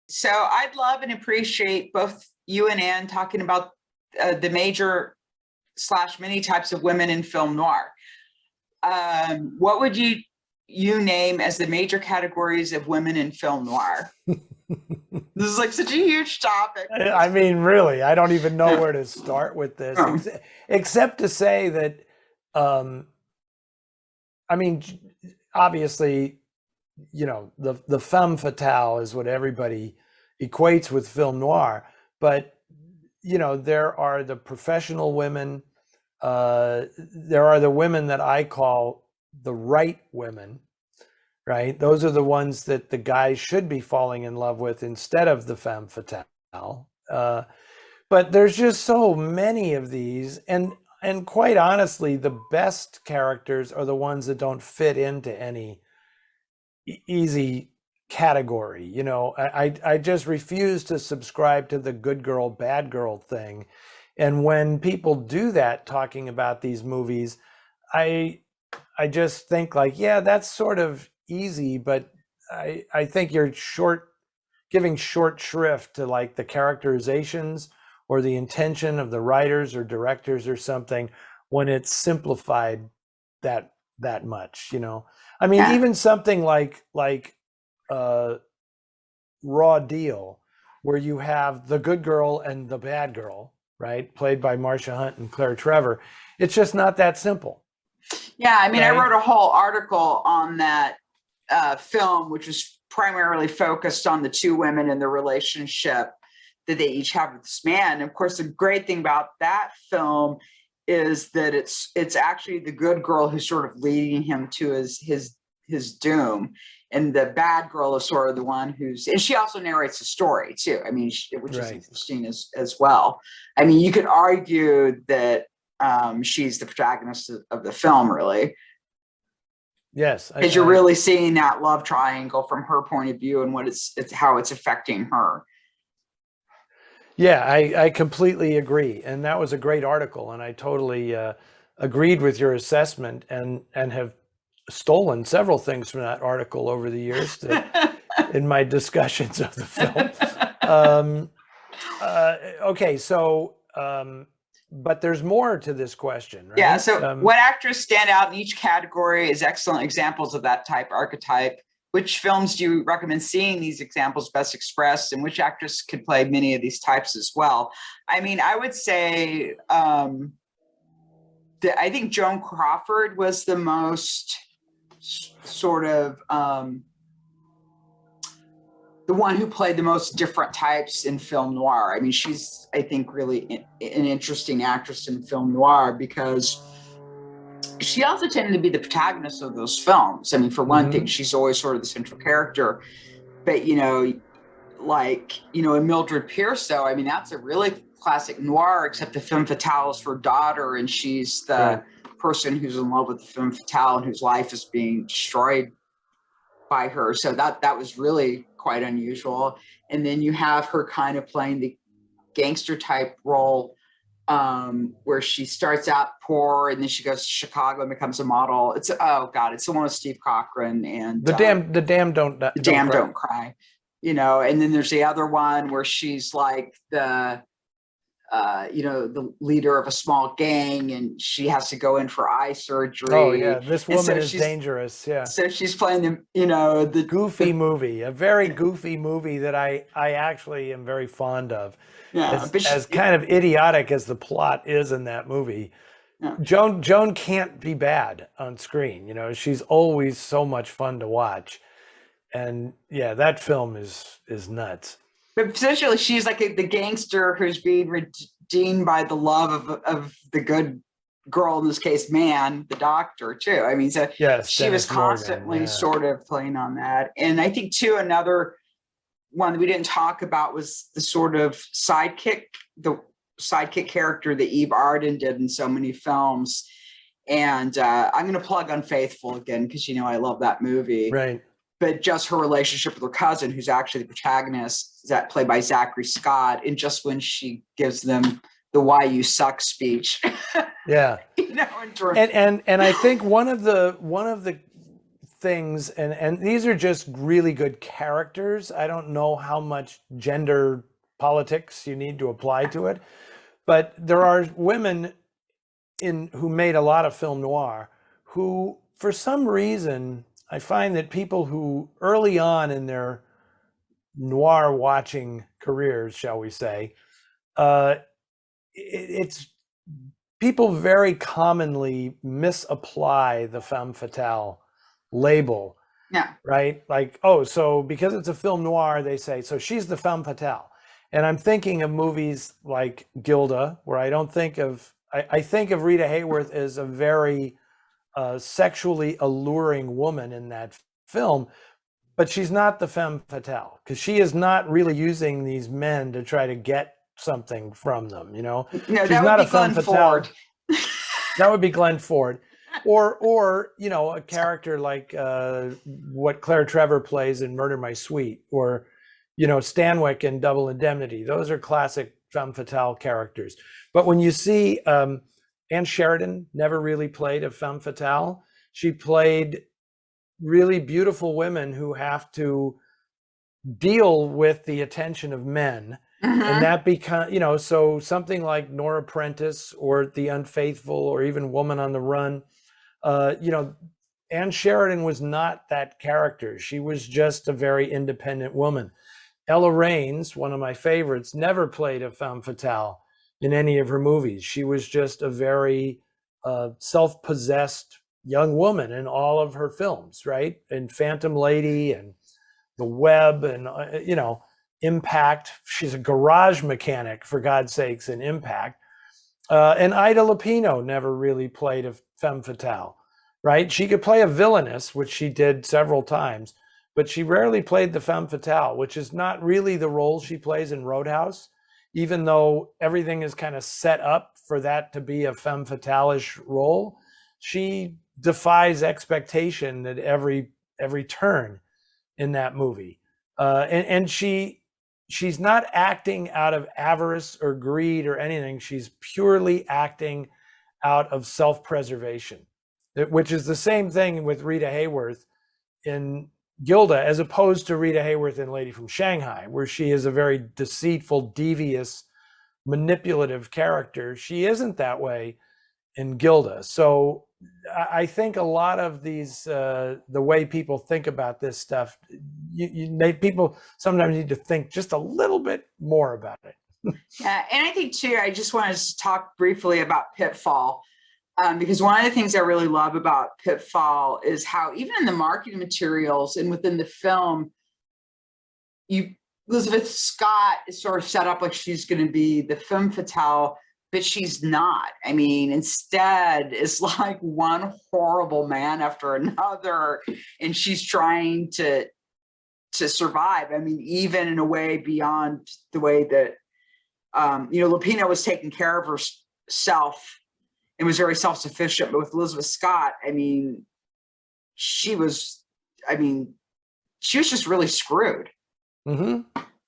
So I'd love and appreciate both you and Anne talking about the major slash many types of women in film noir. What would you name as the major categories of women in film noir? This is like such a huge topic. I mean, really, I don't even know where to start with this, except to say that, I mean, obviously, the femme fatale is what everybody equates with film noir, but there are the professional women, there are the women that I call the right women, right? Those are the ones that the guys should be falling in love with instead of the femme fatale. But there's just so many of these, and quite honestly, the best characters are the ones that don't fit into any easy category. I just refuse to subscribe to the good girl, bad girl thing. And when people do that, talking about these movies, I just think like, yeah, that's sort of easy, but I think you're giving short shrift to like the characterizations or the intention of the writers or directors or something when it's simplified that much. I mean, Yeah. even something like Raw Deal, where you have the good girl and the bad girl, right, played by Marsha Hunt and Claire Trevor. It's just not that simple. Yeah, I mean, right? I wrote a whole article on that film, which was primarily focused on the two women and the relationship that they each have with this man. And of course, the great thing about that film is that it's actually the good girl who's sort of leading him to his doom, and the bad girl is sort of the one and she also narrates the story too. I mean, which is interesting as well. I mean, you could argue that she's the protagonist of the film, really. Yes, because you're really seeing that love triangle from her point of view and what it's how it's affecting her. Yeah, I completely agree, and that was a great article, and I totally agreed with your assessment, and have stolen several things from that article over the years in my discussions of the film. Okay, so but there's more to this question, right? Yeah. So, what actors stand out in each category as excellent examples of that type archetype? Which films do you recommend seeing these examples best expressed, and which actress could play many of these types as well? I mean, I would say I think Joan Crawford was the most sort of the one who played the most different types in film noir. I mean, she's, I think, really an interesting actress in film noir because she also tended to be the protagonist of those films. I mean, for one thing, she's always sort of the central character. But, like, in Mildred Pierce, though, I mean, that's a really classic noir, except the femme fatale is her daughter, and she's the person who's in love with the femme fatale and whose life is being destroyed by her. So that was really quite unusual. And then you have her kind of playing the gangster type role, where she starts out poor and then she goes to Chicago and becomes a model. It's it's the one with Steve Cochran and the Dam Don't Cry. And then there's the other one where she's like the leader of a small gang, and she has to go in for eye surgery. Oh yeah, this woman is dangerous. Yeah. So she's playing the goofy movie, a very goofy movie that I actually am very fond of. Yeah, as kind of idiotic as the plot is in that movie. Yeah. Joan can't be bad on screen. She's always so much fun to watch, and yeah, that film is nuts. But essentially, she's like the gangster who's being redeemed by the love of the good girl, in this case, man, the doctor, too. I mean, so yes, she was constantly sort of playing on that. And I think, too, another one that we didn't talk about was the sort of sidekick character that Eve Arden did in so many films. And I'm going to plug Unfaithful again, because, I love that movie. Right. But just her relationship with her cousin, who's actually the protagonist, that played by Zachary Scott, and just when she gives them the "Why You Suck" speech. Yeah. And I think one of the things, and these are just really good characters. I don't know how much gender politics you need to apply to it, but there are women who made a lot of film noir who, for some reason, I find that people who early on in their noir watching careers, shall we say, uh, it's people very commonly misapply the femme fatale label, Yeah. right? Like, oh, so because it's a film noir, they say, so she's the femme fatale. And I'm thinking of movies like Gilda, where I don't think of, I think of Rita Hayworth as a very sexually alluring woman in that film, but she's not the femme fatale because she is not really using these men to try to get something from them. No, she's that would not be a femme Glenn fatale. Ford. That would be Glenn Ford, or a character like what Claire Trevor plays in Murder My Sweet, or Stanwyck in Double Indemnity. Those are classic femme fatale characters. But when you see Anne Sheridan never really played a femme fatale. She played really beautiful women who have to deal with the attention of men. And that becomes, so something like Nora Prentice or The Unfaithful or even Woman on the Run, Anne Sheridan was not that character. She was just a very independent woman. Ella Raines, one of my favorites, never played a femme fatale in any of her movies. She was just a very self-possessed young woman in all of her films, right? And Phantom Lady and The Web and, Impact. She's a garage mechanic, for God's sakes, in Impact. And Ida Lupino never really played a femme fatale, right? She could play a villainess, which she did several times, but she rarely played the femme fatale, which is not really the role she plays in Roadhouse, even though everything is kind of set up for that to be a femme fatale-ish role. She defies expectation at every turn in that movie. And she's not acting out of avarice or greed or anything. She's purely acting out of self-preservation, which is the same thing with Rita Hayworth in Gilda, as opposed to Rita Hayworth in Lady from Shanghai, where she is a very deceitful, devious, manipulative character. She isn't that way in Gilda. So I think a lot of these, the way people think about this stuff, people sometimes need to think just a little bit more about it. Yeah, and I think too, I just wanted to talk briefly about Pitfall, because one of the things I really love about Pitfall is how even in the marketing materials and within the film, Elizabeth Scott is sort of set up like she's going to be the femme fatale, but she's not. I mean, instead, it's like one horrible man after another, and she's trying to survive. I mean, even in a way beyond the way that Lupino was taking care of herself and was very self-sufficient. But with Elizabeth Scott, I mean, she was just really screwed,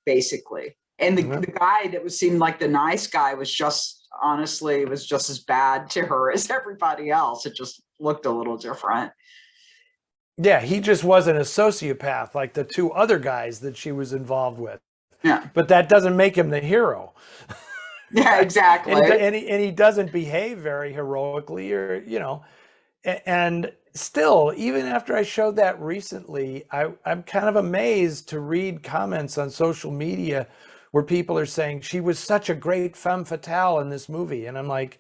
basically. And the guy that seemed like the nice guy was just as bad to her as everybody else. It just looked a little different. Yeah, he just wasn't a sociopath like the two other guys that she was involved with. Yeah. But that doesn't make him the hero. Yeah, exactly. And he doesn't behave very heroically, or and still, even after I showed that recently, I'm kind of amazed to read comments on social media where people are saying she was such a great femme fatale in this movie. And I'm like,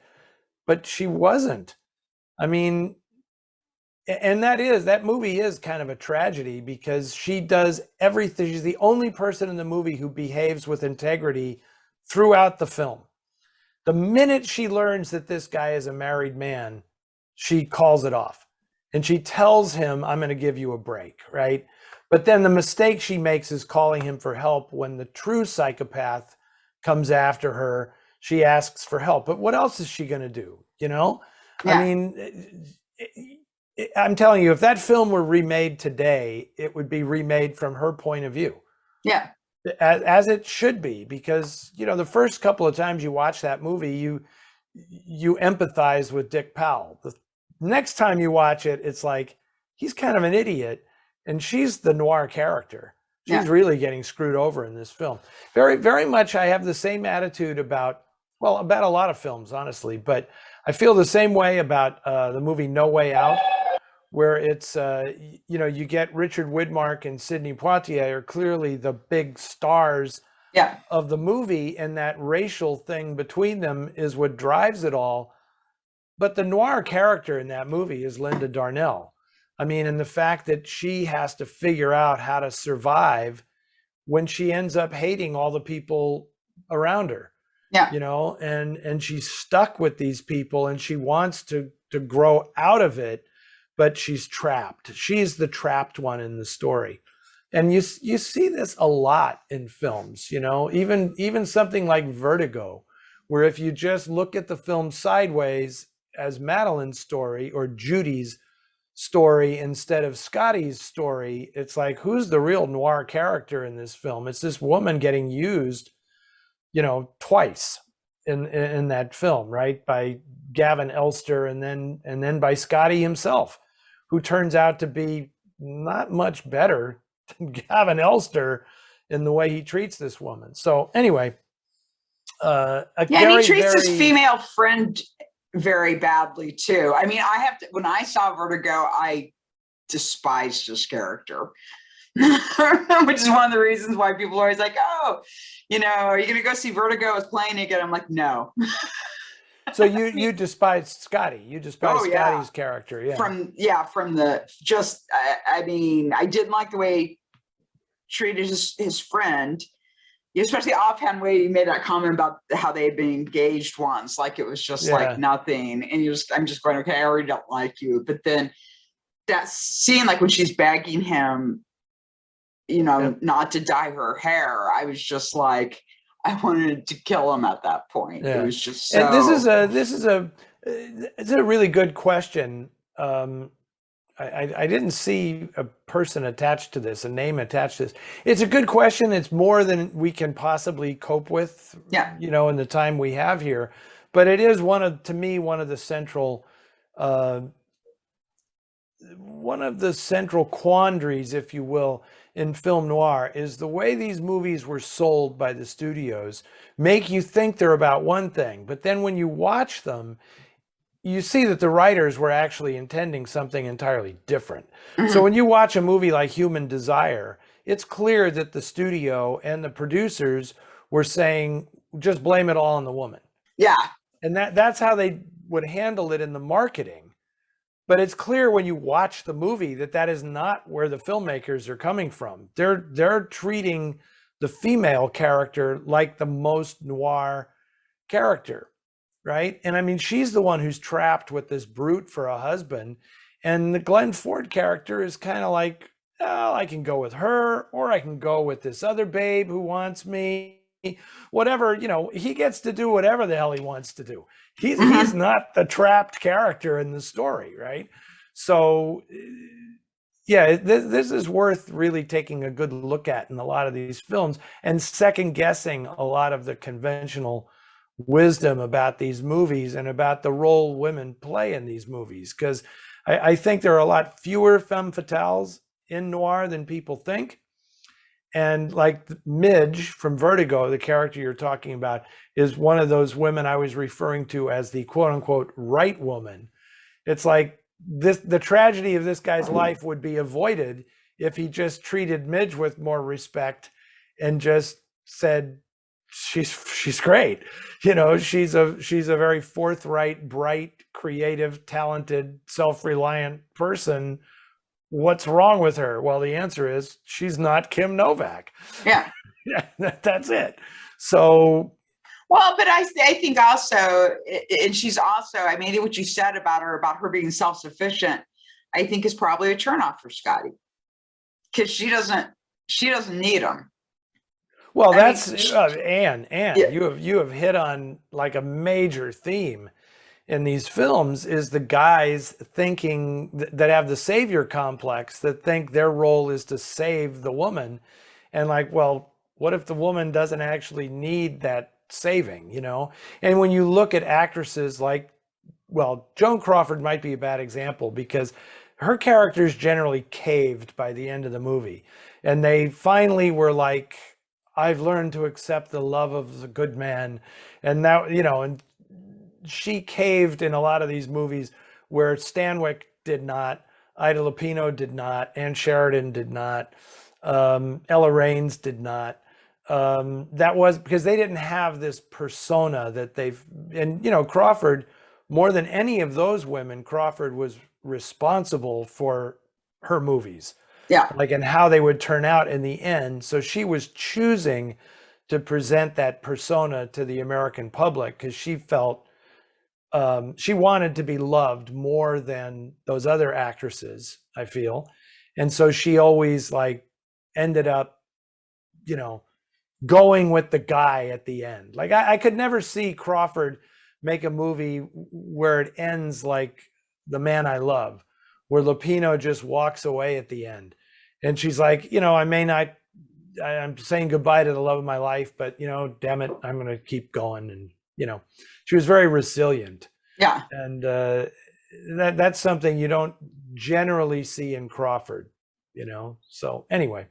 but she wasn't. I mean, and that movie is kind of a tragedy because she does everything. She's the only person in the movie who behaves with integrity throughout the film. The minute she learns that this guy is a married man, she calls it off. And she tells him, I'm going to give you a break, right? But then the mistake she makes is calling him for help when the true psychopath comes after her. She asks for help. But what else is she going to do? Yeah. I mean, I'm telling you, if that film were remade today, it would be remade from her point of view. Yeah. As it should be, because the first couple of times you watch that movie, you empathize with Dick Powell. The next time you watch it, it's like he's kind of an idiot, and she's the noir character. She's Yeah. really getting screwed over in this film. Very, very much I have the same attitude about, well, about a lot of films, honestly, but I feel the same way about the movie No Way Out, where it's, you get Richard Widmark and Sidney Poitier are clearly the big stars Yeah. of the movie, and that racial thing between them is what drives it all. But the noir character in that movie is Linda Darnell. I mean, and the fact that she has to figure out how to survive when she ends up hating all the people around her, Yeah. and she's stuck with these people, and she wants to grow out of it, but she's trapped. She's the trapped one in the story. And you see this a lot in films, even something like Vertigo, where if you just look at the film sideways as Madeline's story or Judy's story instead of Scotty's story, it's like, who's the real noir character in this film? It's this woman getting used, twice in that film, right? By Gavin Elster and then by Scotty himself, who turns out to be not much better than Gavin Elster in the way he treats this woman. So anyway, and he treats his female friend very badly too. I mean, when I saw Vertigo, I despised his character, which is one of the reasons why people are always like, oh, are you going to go see Vertigo? Is playing again? I'm like, no. So you despised Scotty. You despised Scotty's character. Yeah. From the just, I mean, I didn't like the way he treated his friend, especially offhand way he made that comment about how they had been engaged once, like it was just like nothing. And I'm just going, okay, I already don't like you. But then that scene, like when she's begging him, not to dye her hair, I was just like, I wanted to kill him at that point. It was just so. And it's a really good question. I didn't see a person attached to this, a name attached to this. It's a good question. It's more than we can possibly cope with, in the time we have here. But it is one of the central quandaries, if you will, in film noir, is the way these movies were sold by the studios make you think they're about one thing, but then when you watch them, you see that the writers were actually intending something entirely different. Mm-hmm. So when you watch a movie like Human Desire, it's clear that the studio and the producers were saying, just blame it all on the woman. Yeah. And that's how they would handle it in the marketing. But it's clear when you watch the movie that is not where the filmmakers are coming from. They're treating the female character like the most noir character, right? And I mean, she's the one who's trapped with this brute for a husband. And the Glenn Ford character is kind of like, oh, I can go with her, or I can go with this other babe who wants me. Whatever, he gets to do whatever the hell he wants to do. He's not the trapped character in the story, right? So, this is worth really taking a good look at in a lot of these films and second guessing a lot of the conventional wisdom about these movies and about the role women play in these movies. Because I think there are a lot fewer femme fatales in noir than people think. And like Midge from Vertigo, the character you're talking about, is one of those women I was referring to as the quote unquote right woman. It's like the tragedy of this guy's life would be avoided if he just treated Midge with more respect and just said, she's great. She's a very forthright, bright, creative, talented, self-reliant person. What's wrong with her? Well, the answer is she's not Kim Novak. Yeah. That's it. So. Well, but I think also, and she's also, I mean, what you said about her being self-sufficient, I think is probably a turnoff for Scotty, because she doesn't need him. Well, Anne, you have hit on like a major theme in these films, is the guys thinking that have the savior complex, that think their role is to save the woman. And like, well, what if the woman doesn't actually need that saving, And when you look at actresses like, well, Joan Crawford might be a bad example because her characters generally caved by the end of the movie, and they finally were like, I've learned to accept the love of the good man. And that, and she caved in a lot of these movies where Stanwyck did not, Ida Lupino did not, Ann Sheridan did not, Ella Raines did not. That was because they didn't have this persona that they've, and Crawford, more than any of those women, Crawford was responsible for her movies, Yeah. like, and how they would turn out in the end. So she was choosing to present that persona to the American public because she felt she wanted to be loved more than those other actresses, I feel. And so she always like ended up, going with the guy at the end. Like I could never see Crawford make a movie where it ends like The Man I Love, where Lupino just walks away at the end. And she's like, I may not, I'm saying goodbye to the love of my life, but damn it, I'm going to keep going. And, she was very resilient. Yeah. And that's something you don't generally see in Crawford, So anyway.